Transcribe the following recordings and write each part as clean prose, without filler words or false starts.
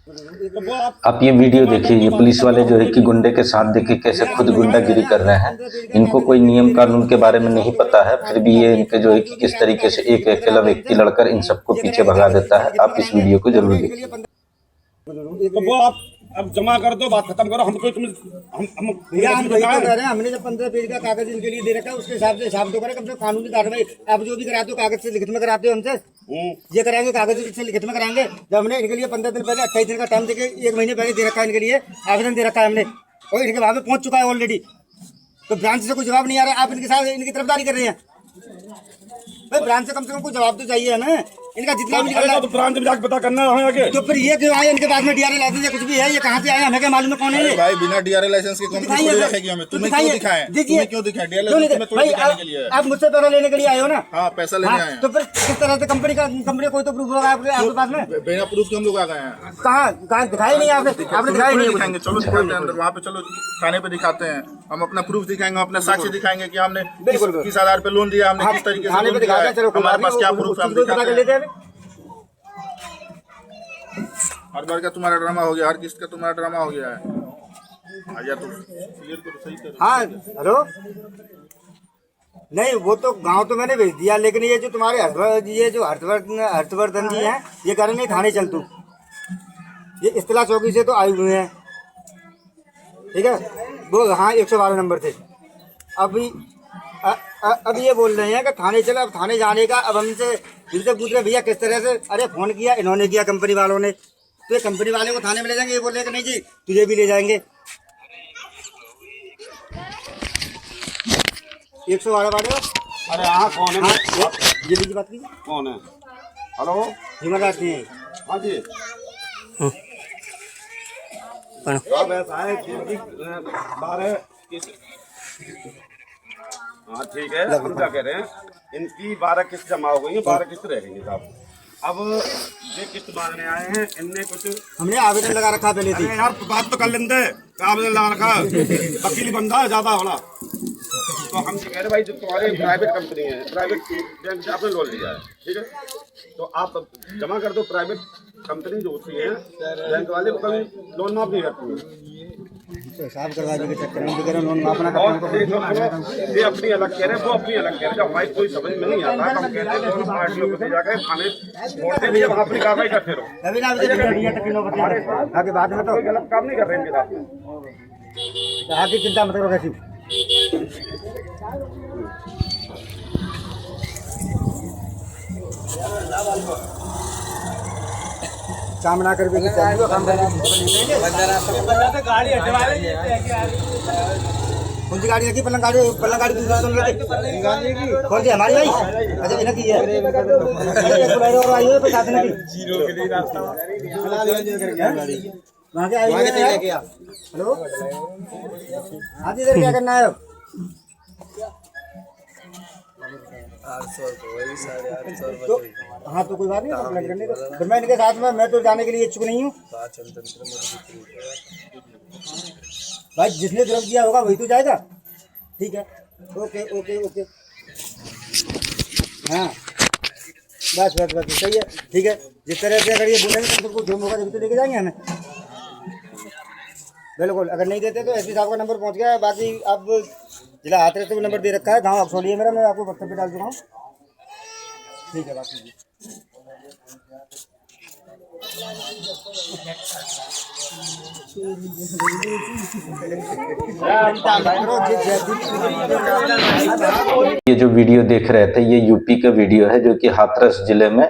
आप ये वीडियो देखिए, ये पुलिस वाले जो है कि गुंडे के साथ देखिए कैसे खुद गुंडागिरी कर रहे हैं। इनको कोई नियम कानून के बारे में नहीं पता है, फिर भी ये इनके जो है कि किस तरीके से एक अकेला व्यक्ति लड़कर इन सबको पीछे भगा देता है। आप इस वीडियो को जरूर देखिए। तो वो आप अब जमा कर दो, बात खत्म करो। हमको हम भैया हम वही तो कह रहे हैं। हमने जब 15 पेज का कागज इनके लिए दे रखा है, उसके हिसाब से हिसाब तो करें, कम से कम कानूनी कार्रवाई। आप जो भी कराते हो कागज से लिखित में कराते हो हमसे, ये कराएंगे कागज से लिखित में कराएंगे। जब हमने इनके लिए 15 दिन पहले 28 दिन का टाइम देके 1 महीने पहले दे रखा है, इनके लिए आवेदन दे रखा है हमने, और इनके भाव में पहुंच चुका है ऑलरेडी। तो ब्रांच से कोई जवाब नहीं आ रहा है, आप इनके साथ इनकी तरफदारी कर रहे हैं। भाई ब्रांच से कम कोई जवाब तो चाहिए हमें। इनका जितना भी निकल तो ब्रांच में जाके पता करना है आगे। तो फिर ये क्यों आए इनके पास में डीआरएल लाइसेंस या कुछ भी है, ये कहाँ से आए हमें क्या मालूम है कौन है ये? भाई बिना डीआरएल लाइसेंस के कंपनी थोड़ी रखेगी हमें। तुम्हें क्यों दिखाएं? तुम्हें क्यों दिखाएं? डीआरएल लाइसेंस थोड़ी दिखाने के लिए। आप मुझसे पैसा लेने के लिए आए हो ना? हाँ, पैसा लेने आए हैं। तो फिर किस तरह से कंपनी कोई तो प्रूफ होगा आपके पास में? बिना प्रूफ के हम लोग आ गए हैं। कहाँ दिखाई नहीं आपने दिखाई नहीं दिखाएंगे। चलो दिखाते हैं अंदर, वहाँ पे चलो थाने पे दिखाते हैं। हम अपना प्रूफ दिखाएंगे, अपना साक्ष्य दिखाएंगे कि हमने किस आधार पे लोन दिया, हमने किस तरीके से लोन दिया है, हमारे पास क्या प्रूफ है, हम दिखाते हैं। हर बार का तुम्हारा ड्रामा हो गया, हर किस्त का तुम्हारा ड्रामा हो गया है। आजा तो क्लियर करो, सही करो। हाँ हेलो, नहीं वो तो गांव तो मैंने भेज दिया, लेकिन ये जो तुम्हारे हर्षवर्धन जी हैं, ये कह रहे नहीं थाने चल तू। ये इस्तेला चौकी से तो आए हुए हैं, ठीक है। वो हाँ 112 नंबर थे। अब ये बोल रहे हैं कि थाने चला। अब थाने जाने का अब हमसे फिर से पूछ रहे भैया किस तरह से। अरे फोन किया इन्होंने किया, कंपनी वालों ने। तो ये कंपनी वाले को थाने में ले जाएंगे, ये बोल रहे हैं कि नहीं जी तुझे भी ले जाएंगे। 112 वाले हो? अरे हाँ कौन है? हाँ ये लीजिए बात कीजिए। कौन है? हेलो हिमादास जी हैं। हाँ जी। अब ऐसा है कि 12 किस्त। हाँ ठीक है, हम क्या कह रहे हैं, इनकी 12 किस्त जमा हो गई है, 12 किस्त रह गई है साहब। अब ये किस्त मांगने आए हैं, इनने कुछ हमने आवेदन लगा रखा पहले थी। यार बात तो कर लेते, आवेदन लगा रखा, वकील बंदा है ज्यादा वाला। तो हम कह रहे भाई जो तुम्हारी प्राइवेट कंपनी है, प्राइवेट बैंक से आपने लोन लिया है, ठीक है, तो आप जमा कर दो। प्राइवेट कंपनी जो होती है बैंक वाले को कभी लोन माफ नहीं करती है। हिसाब करवाने के चक्कर में लोन माफना का ये अपनी अलग कह रहे हैं, वो अपनी अलग कह रहे हैं। हमारी कोई समझ में नहीं आता, हम कहते हैं दोनों पार्टियों को जाकर थाने छोड़ते भी, वहाँ अपनी कार्रवाई करते रहो। अभी ना आगे बाद में तो गलत काम नहीं कर रहे इनके साथ। आगे चिंता मत करो कैसी। सामना कर भी कौन सी गाड़ी रखी? पलंग गाड़ी दूसरा सुन रहे थे। कौन सी हमारी भाई? अच्छा इन्हें की है और आई हुई 50 दिन की वहाँ के आई। हेलो हाँ जी इधर क्या करना है? तो हाँ तो कोई बात नहीं, कंप्लेंट करने का। फिर मैं इनके साथ में, मैं तो जाने के लिए इच्छुक नहीं हूँ भाई। जिसने ड्रॉप किया होगा वही तो जाएगा, ठीक है। ओके ओके ओके हाँ बस सही है, ठीक है। जिस तरह से अगर ये बोलेंगे तो सबको जो होगा तो लेके जाएंगे हमें, बिल्कुल। अगर नहीं देते तो एसपी साहब का नंबर पहुंच गया है। बाकी अब जिला हाथरस से नंबर दे रखा है, गाँव अक्सोली है मेरा, मैं आपको व्हाट्सएप पे डाल चुका हूँ, ठीक है। बात कीजिए। ये जो वीडियो देख रहे थे, ये यूपी का वीडियो है, जो कि हाथरस जिले में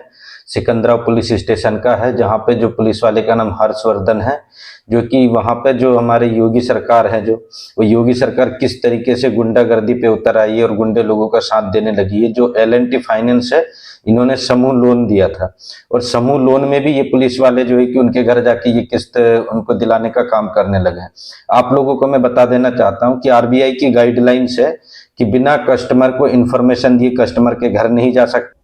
सिकंदरा पुलिस स्टेशन का है, जहाँ पे जो पुलिस वाले का नाम हर्षवर्धन है, जो कि वहाँ पे जो हमारे योगी सरकार है, जो वो योगी सरकार किस तरीके से गुंडागर्दी पे उतर आई है और गुंडे लोगों का साथ देने लगी है। जो L&T फाइनेंस है, इन्होंने समूह लोन दिया था, और समूह लोन में भी ये पुलिस वाले जो है कि उनके घर जाके ये किस्त उनको दिलाने का काम करने लगे हैं। आप लोगों को मैं बता देना चाहता हूँ कि RBI की गाइडलाइंस है कि बिना कस्टमर को इन्फॉर्मेशन दिए कस्टमर के घर नहीं जा सकते,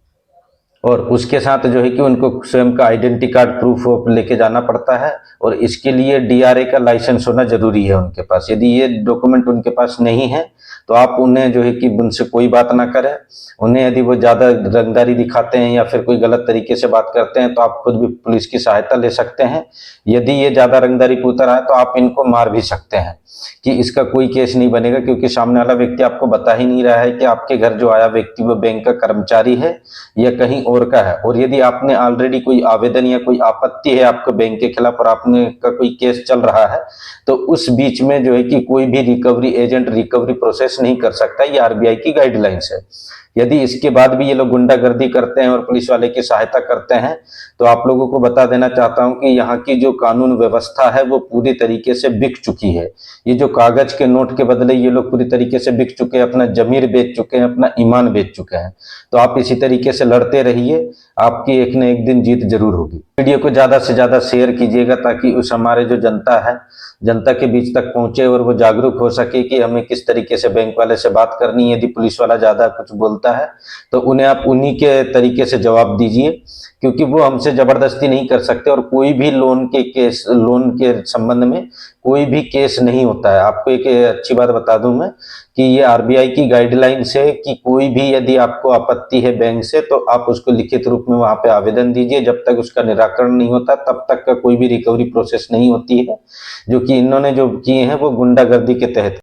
और उसके साथ जो है कि उनको स्वयं का आइडेंटिटी कार्ड प्रूफ लेके जाना पड़ता है, और इसके लिए DRA का लाइसेंस होना जरूरी है उनके पास। यदि ये डॉक्यूमेंट उनके पास नहीं है तो आप उन्हें जो है कि उनसे कोई बात ना करें। उन्हें यदि वो ज़्यादा रंगदारी दिखाते हैं या फिर कोई गलत तरीके से बात करते हैं तो आप खुद भी पुलिस की सहायता ले सकते हैं। यदि ये ज़्यादा रंगदारी पे उतर आए तो आप इनको मार भी सकते हैं कि इसका कोई केस नहीं बनेगा, क्योंकि सामने वाला व्यक्ति आपको बता ही नहीं रहा है कि आपके घर जो आया व्यक्ति वो बैंक का कर्मचारी है या कहीं और का है। और यदि आपने ऑलरेडी कोई आवेदन या कोई आपत्ति है आपको बैंक के खिलाफ और आपने का कोई केस चल रहा है तो उस बीच में जो है कि कोई भी रिकवरी एजेंट रिकवरी प्रोसेस नहीं कर सकता। ये आरबीआई की गाइडलाइंस है। यदि इसके बाद भी ये लोग गुंडागर्दी करते हैं और पुलिस वाले की सहायता करते हैं तो आप लोगों को बता देना चाहता हूं कि यहाँ की जो कानून व्यवस्था है वो पूरी तरीके से बिक चुकी है। ये जो कागज के नोट के बदले ये लोग पूरी तरीके से बिक चुके हैं, अपना जमीर बेच चुके हैं, अपना ईमान बेच चुके हैं। तो आप इसी तरीके से लड़ते रहिए, आपकी एक न एक दिन जीत जरूर होगी। वीडियो को ज्यादा से ज्यादा शेयर कीजिएगा ताकि उस हमारे जो जनता है जनता के बीच तक पहुंचे और वो जागरूक हो सके कि हमें किस तरीके से बैंक वाले से बात करनी है। यदि पुलिस वाला ज्यादा कुछ बोलता है तो उन्हें आप उन्हीं के तरीके से जवाब दीजिए, क्योंकि वो हमसे जबरदस्ती नहीं कर सकते और कोई भी लोन के संबंध में कोई भी केस नहीं होता है। आपको एक अच्छी बात बता दूं मैं कि ये आरबीआई की गाइडलाइन से कि कोई भी यदि आपको आपत्ति है बैंक से तो आप उसको लिखित रूप में वहां पे आवेदन दीजिए। जब तक उसका निराकरण नहीं होता तब तक का कोई भी रिकवरी प्रोसेस नहीं होती है। जो कि इन्होंने जो किए हैं वो गुंडागर्दी के तहत